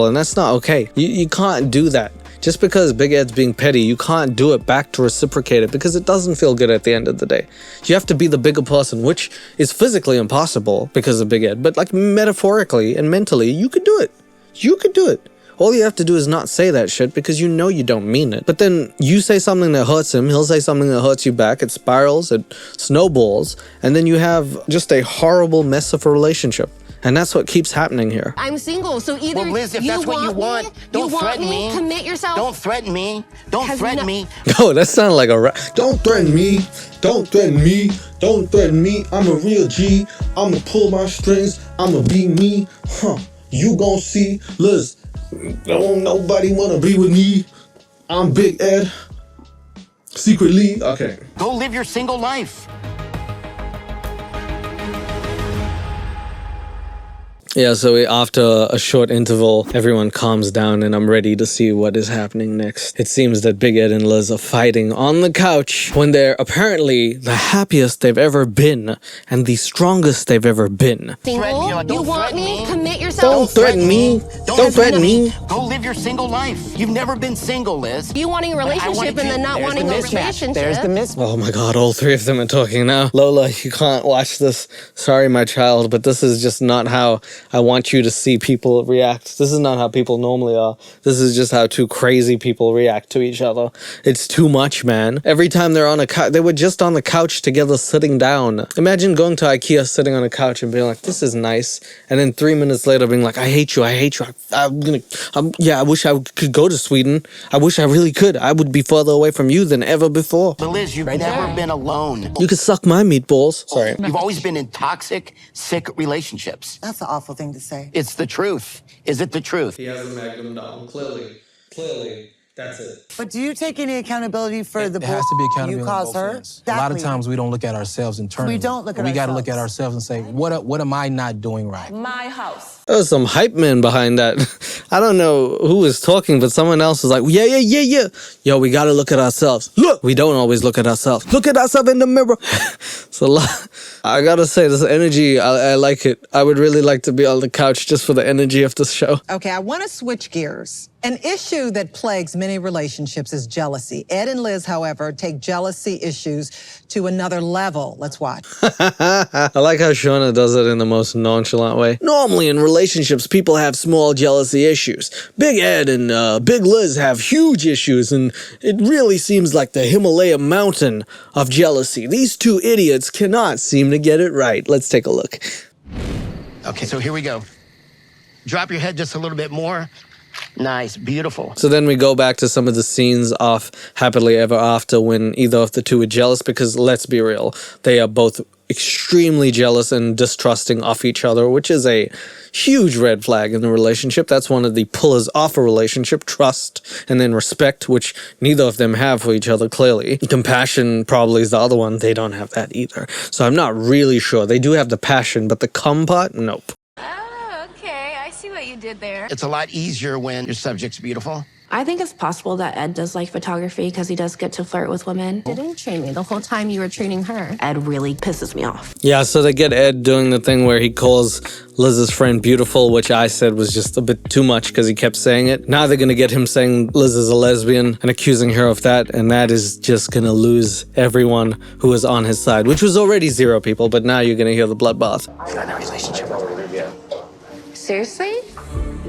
D: and that's not okay. You can't do that. just because Big Ed's being petty, you can't do it back to reciprocate it because it doesn't feel good at the end of the day. You have to be the bigger person, which is physically impossible because of Big Ed, but like metaphorically and mentally, you could do it. You could do it. All you have to do is not say that shit because you know you don't mean it. But then you say something that hurts him, he'll say something that hurts you back, it spirals, it snowballs, and then you have just a horrible mess of a relationship. And that's what keeps happening here.
B: I'm single, so either
A: Liz, if that's what you want, don't threaten me.
B: Commit yourself.
A: Don't threaten me. Don't threaten me.
D: Oh, that sounded like a rap.
F: Don't threaten me. Don't threaten me. Don't threaten me. I'm a real G. I'ma pull my strings. I'ma be me. You gon' see. Liz, don't nobody wanna be with me. I'm Big Ed. Secretly. Okay.
A: Go live your single life.
D: Yeah, so after a short interval, everyone calms down and I'm ready to see what is happening next. It seems that Big Ed and Liz are fighting on the couch when they're apparently the happiest they've ever been and the strongest they've ever been.
B: Single? You want me? Commit yourself.
D: Don't threaten me. Don't threaten me.
A: Go live your single life. You've never been single, Liz.
B: You wanting a relationship and then not wanting a relationship.
O: There's the mismatch.
D: Oh my god, all three of them are talking now. Lola, you can't watch this. Sorry, my child, but this is just not how I want you to see people react. This is not how people normally are. This is just how two crazy people react to each other. It's too much, man. Every time they're on a couch, they were just on the couch together sitting down. Imagine going to IKEA, sitting on a couch and being like, this is nice. And then 3 minutes later being like, I hate you. I wish I could go to Sweden. I wish I really could. I would be further away from you than ever before.
A: But Liz, you've never been alone.
D: You could suck my meatballs. Sorry.
A: You've always been in toxic, sick relationships.
I: That's an awful thing to say.
A: It's the truth. Is it the truth?
D: He has a magnum down. Clearly, that's it.
I: But do you take any accountability for the
V: It has to be accountability
I: you
V: on
I: cause
V: both
I: her?
V: ends. A lot of times we don't look at ourselves internally.
I: We don't look at
V: We got to
I: ourselves.
V: look at ourselves and say, what am I not doing right?
T: My house.
D: There was some hype man behind that. I don't know who was talking, but someone else was like, yeah. Yo, we gotta look at ourselves. Look! We don't always look at ourselves. Look at ourselves in the mirror. It's a lot. I gotta say, this energy, I like it. I would really like to be on the couch just for the energy of this show.
C: Okay, I want to switch gears. An issue that plagues many relationships is jealousy. Ed and Liz, however, take jealousy issues to another level. Let's watch.
D: I like how Shauna does it in the most nonchalant way. Normally in relationships, people have small jealousy issues. Big Ed and Big Liz have huge issues, and it really seems like the Himalaya mountain of jealousy. These two idiots cannot seem to get it right. Let's take a look.
A: Okay, so here we go. Drop your head just a little bit more. Nice, beautiful.
D: So then we go back to some of the scenes off Happily Ever After when either of the two are jealous, because let's be real, they are both extremely jealous and distrusting of each other, which is a huge red flag in the relationship. That's one of the pillars of a relationship: trust and then respect, which neither of them have for each other, clearly. Compassion probably is the other one. They don't have that either. So I'm not really sure. They do have the passion, but the cum part, nope.
K: I see what you did there.
A: It's a lot easier when your subject's beautiful.
B: I think it's possible that Ed does like photography because he does get to flirt with women. Didn't train me the whole time you were training her. Ed really pisses me off.
D: Yeah, so they get Ed doing the thing where he calls Liz's friend beautiful, which I said was just a bit too much because he kept saying it. Now they're going to get him saying Liz is a lesbian and accusing her of that, and that is just going to lose everyone who is on his side, which was already 0 people, but now you're going to hear the bloodbath.
A: You're in a relationship.
B: Seriously?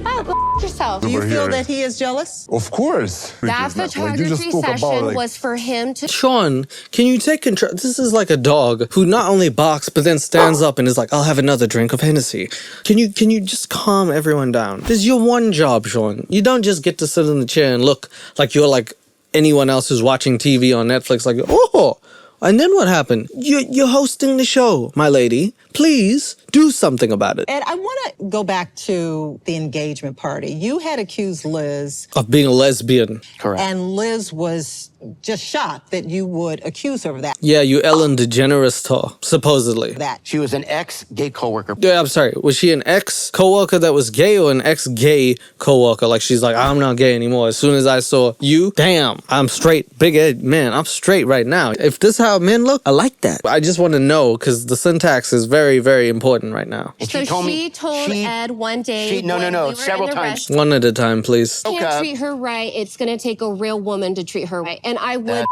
B: Oh, go yourself.
C: Do you feel that he is jealous?
S: Of course.
B: That photography session was for him to...
D: Sean, can you take control? This is like a dog who not only barks, but then stands up and is like, I'll have another drink of Hennessy. Can you just calm everyone down? This is your one job, Sean. You don't just get to sit in the chair and look like you're like anyone else who's watching TV on Netflix, like, oh, and then what happened? You're hosting the show, my lady. Please do something about it.
C: Ed, I want to go back to the engagement party. You had accused Liz
D: of being a lesbian.
A: Correct.
C: And Liz was just shocked that you would accuse her of that.
D: Yeah, you Ellen DeGeneres her, supposedly.
C: That.
A: She was an ex-gay coworker.
D: Yeah, I'm sorry. Was she an ex-coworker that was gay or an ex-gay coworker? Like, she's like, I'm not gay anymore. As soon as I saw you, damn, I'm straight. Big Ed, man, I'm straight right now. If this how men look? I like that. I just want to know because the syntax is very, very important right now.
B: So she told Ed one day.
A: No, several times.
D: One at a time, please.
B: Can't treat her right. It's gonna take a real woman to treat her right, and I would.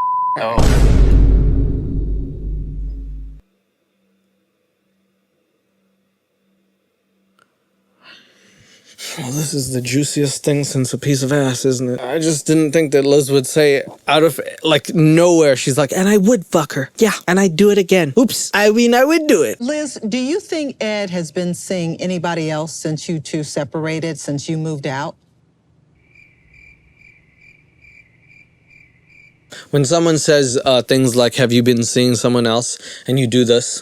D: Well, this is the juiciest thing since a piece of ass, isn't it? I just didn't think that Liz would say out of, like, nowhere. She's like, and I would fuck her. Yeah, and I'd do it again. Oops. I mean, I would do it.
G: Liz, do you think Ed has been seeing anybody else since you two separated, since you moved out?
D: When someone says things like, have you been seeing someone else? And you do this.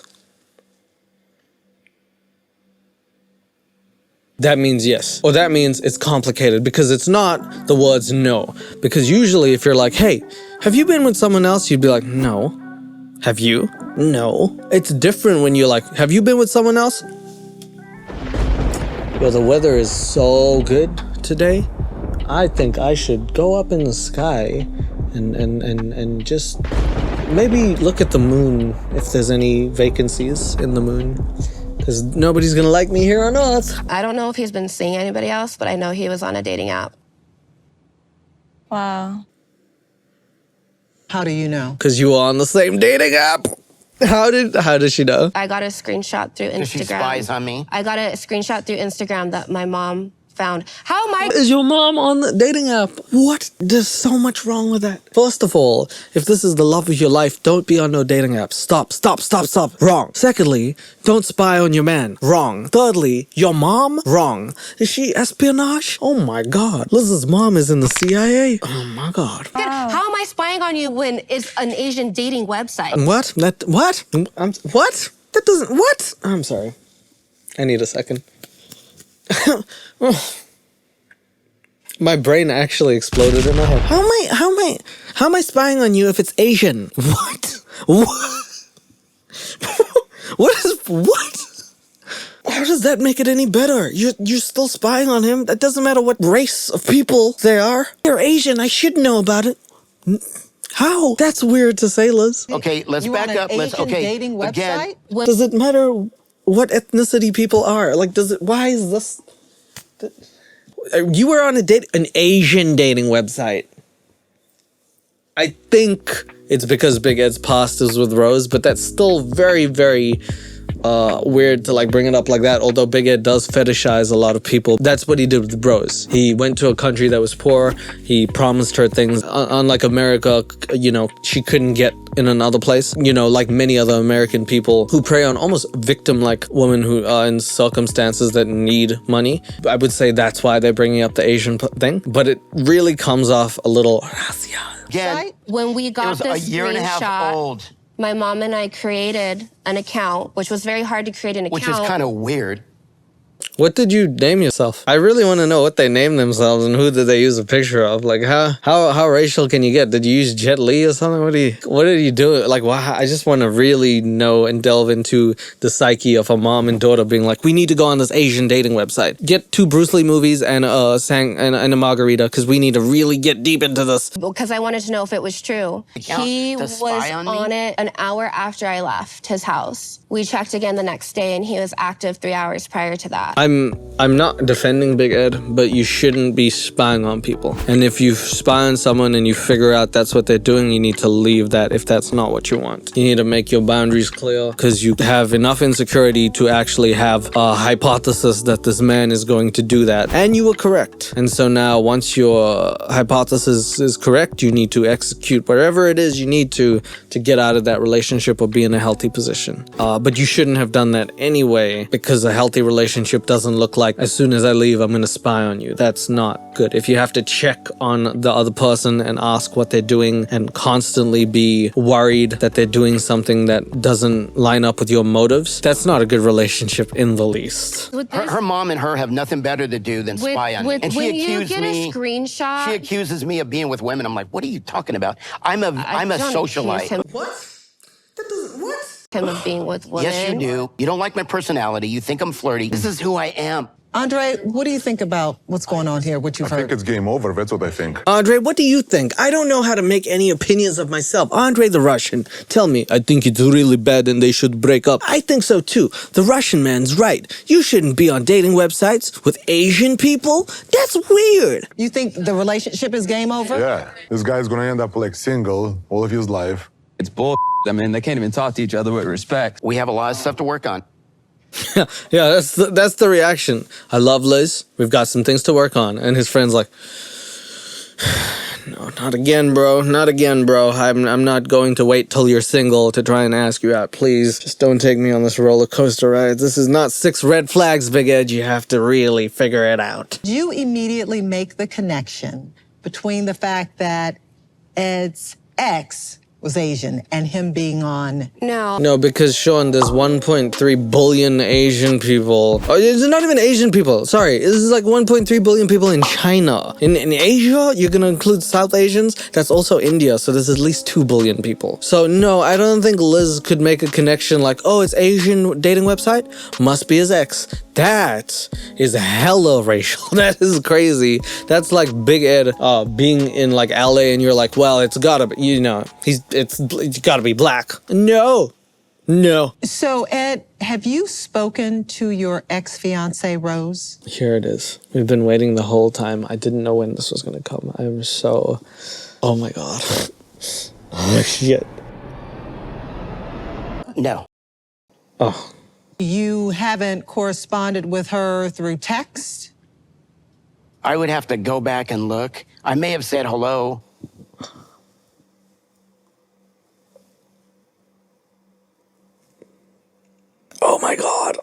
D: That means yes. Or that means it's complicated because it's not the words no. Because usually if you're like, hey, have you been with someone else? You'd be like, no. Have you? No. It's different when you're like, have you been with someone else? Yo, the weather is so good today. I think I should go up in the sky and just maybe look at the moon if there's any vacancies in the moon. Because nobody's gonna like me here on Earth.
B: I don't know if he's been seeing anybody else, but I know he was on a dating app.
N: Wow.
G: How do you know?
D: Because you were on the same dating app. How did she know?
B: I got a screenshot through Instagram.
A: She spies on me.
B: I got a screenshot through Instagram that my mom found. How am I?
D: Is your mom on the dating app? What? There's so much wrong with that. First of all, if this is the love of your life, don't be on no dating app. Stop. Wrong. Secondly, don't spy on your man. Wrong. Thirdly, your mom? Wrong. Is she espionage? Oh my God. Liz's mom is in the CIA. Oh my God.
B: How am I spying on you when it's an Asian dating website?
D: What? What? What? That doesn't, what? I'm sorry. I need a second. My brain actually exploded in my head. How am I spying on you if it's Asian? What? What? How does that make it any better? You're still spying on him. That doesn't matter what race of people they are. They're Asian. I should know about it. How? That's weird to say, Liz.
A: Okay, let's back up.
G: Dating website?
D: Does it matter what ethnicity people are? Like, why is this? You were on an Asian dating website. I think it's because Big Ed's past is with Rose, but that's still very, very weird to like bring it up like that. Although Big Ed does fetishize a lot of people. That's what he did with Rose. He went to a country that was poor. He promised her things. Unlike America, you know, she couldn't get in another place. You know, like many other American people who prey on almost victim-like women who are in circumstances that need money. I would say that's why they're bringing up the Asian thing. But it really comes off a little racial.
A: Again,
B: when we got
A: it was
B: this
A: a year and a half old.
B: My mom and I created an account, which was very hard to create an account.
A: Which is kind of weird.
D: What did you name yourself? I really want to know what they named themselves and who did they use a picture of. Like, how racial can you get? Did you use Jet Li or something? What did you do? Like, I just want to really know and delve into the psyche of a mom and daughter being like, we need to go on this Asian dating website. Get 2 Bruce Lee movies and a margarita because we need to really get deep into this.
B: Because I wanted to know if it was true. He was on it an hour after I left his house. We checked again the next day and he was active 3 hours prior to that.
D: I'm not defending Big Ed, but you shouldn't be spying on people. And if you spy on someone and you figure out that's what they're doing, you need to leave that if that's not what you want. You need to make your boundaries clear because you have enough insecurity to actually have a hypothesis that this man is going to do that. And you were correct. And so now once your hypothesis is correct, you need to execute whatever it is you need to get out of that relationship or be in a healthy position. But you shouldn't have done that anyway because a healthy relationship doesn't look like as soon as I leave, I'm going to spy on you. That's not good. If you have to check on the other person and ask what they're doing and constantly be worried that they're doing something that doesn't line up with your motives, that's not a good relationship in the least.
A: Her mom and her have nothing better to do than spy on me. And she accused me.
B: Screenshot.
A: She accuses me of being with women. I'm like, what are you talking about? I'm a socialite.
D: What? That doesn't, what?
B: Him of being with women.
A: Yes, you do. You don't like my personality. You think I'm flirty. This is who I am.
G: Andre, what do you think about what's going on here, what you've
F: I
G: heard?
F: think it's game over. That's what I think.
D: Andre, what do you think? I don't know how to make any opinions of myself. Andre the Russian, tell me. I think it's really bad and they should break up. I think so too. The Russian man's right. You shouldn't be on dating websites with Asian people. That's weird.
G: You think the relationship is game over?
F: Yeah, this guy's gonna end up like single all of his life.
J: It's bull. I mean, they can't even talk to each other with respect.
A: We have a lot of stuff to work on.
D: Yeah, that's the reaction. I love Liz. We've got some things to work on. And his friend's like, no, not again, bro. Not again, bro. I'm not going to wait till you're single to try and ask you out. Please, just don't take me on this roller coaster ride. This is not 6 red flags, Big Ed. You have to really figure it out.
G: You immediately make the connection between the fact that Ed's ex was Asian and him being on.
D: No, because Sean, there's 1.3 billion Asian people. Oh, it's not even Asian people. Sorry, this is like 1.3 billion people in China. In Asia, you're gonna include South Asians. That's also India, so there's at least 2 billion people. So no, I don't think Liz could make a connection like, oh, it's Asian dating website? Must be his ex. That is hella racial. That is crazy. That's like Big Ed being in like LA and you're like, well, it's gotta be, you know, it's gotta be black. No.
G: So, Ed, have you spoken to your ex-fiancée, Rose?
D: Here it is. We've been waiting the whole time. I didn't know when this was gonna come. I'm so... Oh my God. Oh shit.
A: No.
D: Oh.
G: You haven't corresponded with her through text?
A: I would have to go back and look. I may have said hello.
D: Oh my God.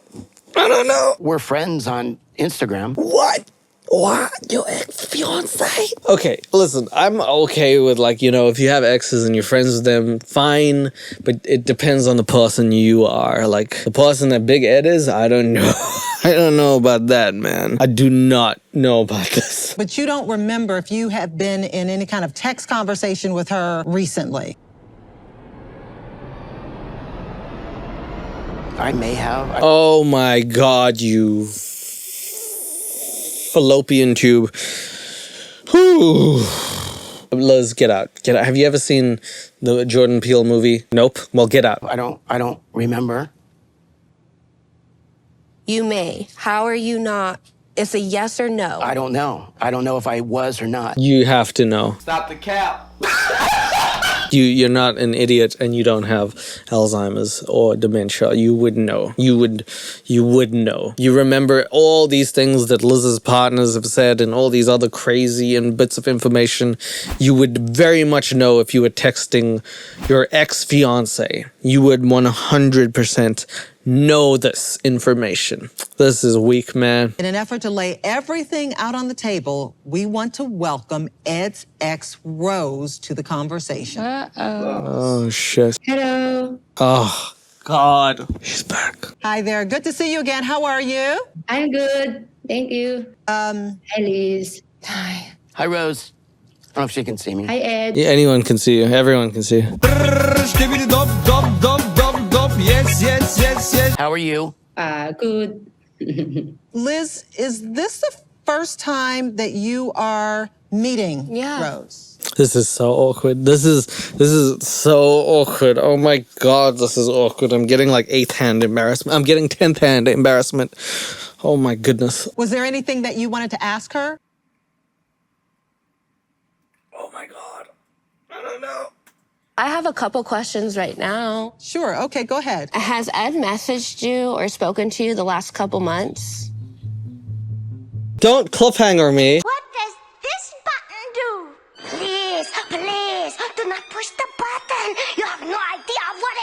D: I don't know.
A: We're friends on Instagram.
D: What? Your ex-fiance? Okay, listen, I'm okay with like, you know, if you have exes and you're friends with them, fine. But it depends on the person you are. Like, the person that Big Ed is, I don't know. I don't know about that, man. I do not know about this.
G: But you don't remember if you have been in any kind of text conversation with her recently?
A: I may have.
D: Oh my God, you fallopian tube. Whew. Liz, get out. Get out. Have you ever seen the Jordan Peele movie? Nope. Well, get out.
A: I don't remember.
B: You may. How are you not? It's a yes or no.
A: I don't know. I don't know if I was or not.
D: You have to know.
Q: Stop the cap.
D: You're not an idiot and you don't have Alzheimer's or dementia. You would know. You would know. You remember all these things that Liz's partners have said and all these other crazy and bits of information. You would very much know if you were texting your ex-fiance. You would 100% know this information. This is weak, man.
G: In an effort to lay everything out on the table, we want to welcome Ed's ex, Rose, to the conversation.
D: Oh, shit.
L: Hello.
D: Oh, God. She's back.
G: Hi there. Good to see you again. How are you?
L: I'm good. Thank you. Hi, Liz.
B: Hi.
A: Hi, Rose. I don't know if she can see me.
L: Hi, Ed.
D: Yeah, anyone can see you. Everyone can see you.
L: Yes.
A: How are you?
L: Good.
G: Liz, is this the first time that you are meeting Rose?
D: This is so awkward. This is so awkward. Oh my God, this is awkward. I'm getting like 8th hand embarrassment. I'm getting 10th hand embarrassment. Oh my goodness.
G: Was there anything that you wanted to ask her?
D: Oh my God. I don't know.
B: I have a couple questions right now.
G: Sure. Okay, go ahead.
B: Has Ed messaged you or spoken to you the last couple months?
D: Don't cliffhanger me.
K: What does this button do? Please, please, do not push the button. You have no idea what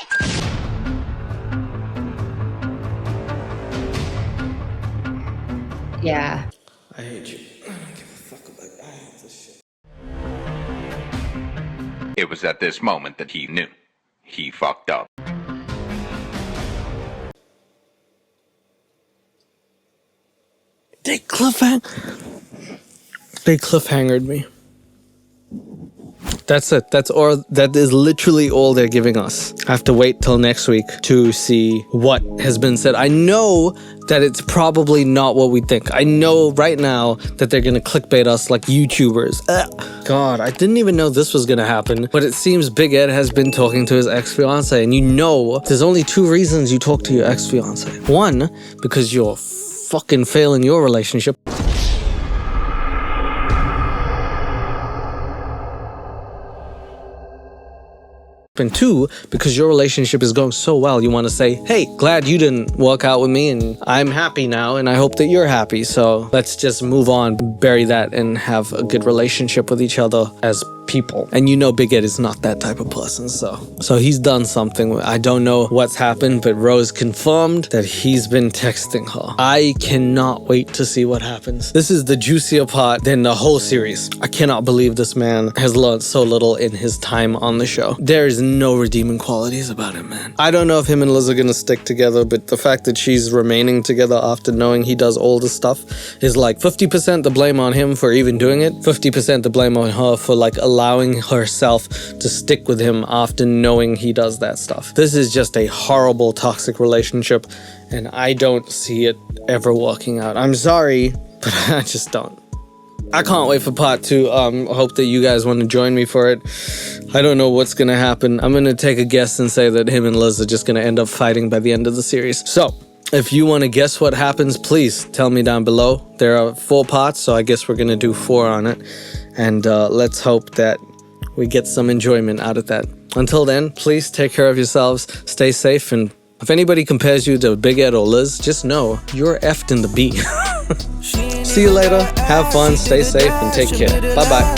K: it...
L: Yeah.
D: I hate you. I don't give a fuck about that. I hate this shit.
W: It was at this moment that he knew. He fucked up.
D: They cliffhangered me. That's it. That is literally all they're giving us. I have to wait till next week to see what has been said. I know that it's probably not what we think. I know right now that they're gonna clickbait us like YouTubers. God, I didn't even know this was gonna happen. But it seems Big Ed has been talking to his ex-fiance, and you know there's only 2 reasons you talk to your ex-fiance. 1, because you're fucking failing your relationship. And 2, because your relationship is going so well, you want to say, hey, glad you didn't work out with me and I'm happy now and I hope that you're happy. So let's just move on, bury that, and have a good relationship with each other as people. And you know Big Ed is not that type of person, so he's done something. I don't know what's happened, but Rose confirmed that he's been texting her. I cannot wait to see what happens. This is the juicier part than the whole series. I cannot believe this man has learned so little in his time on the show. There is no redeeming qualities about him, man. I don't know if him and Liz are gonna stick together, but the fact that she's remaining together after knowing he does all this stuff is like 50% the blame on him for even doing it, 50% the blame on her for like allowing herself to stick with him after knowing he does that stuff. This is just a horrible, toxic relationship, and I don't see it ever working out. I'm sorry, but I just don't. I can't wait for part 2. I hope that you guys want to join me for it. I don't know what's gonna happen. I'm gonna take a guess and say that him and Liz are just gonna end up fighting by the end of the series. So, if you want to guess what happens, please tell me down below. There are 4 parts, so I guess we're gonna do 4 on it. And let's hope that we get some enjoyment out of that. Until then, please take care of yourselves, stay safe, and if anybody compares you to Big Ed or Liz, just know you're effed in the B. See you later, have fun, stay safe, and take care. Bye-bye.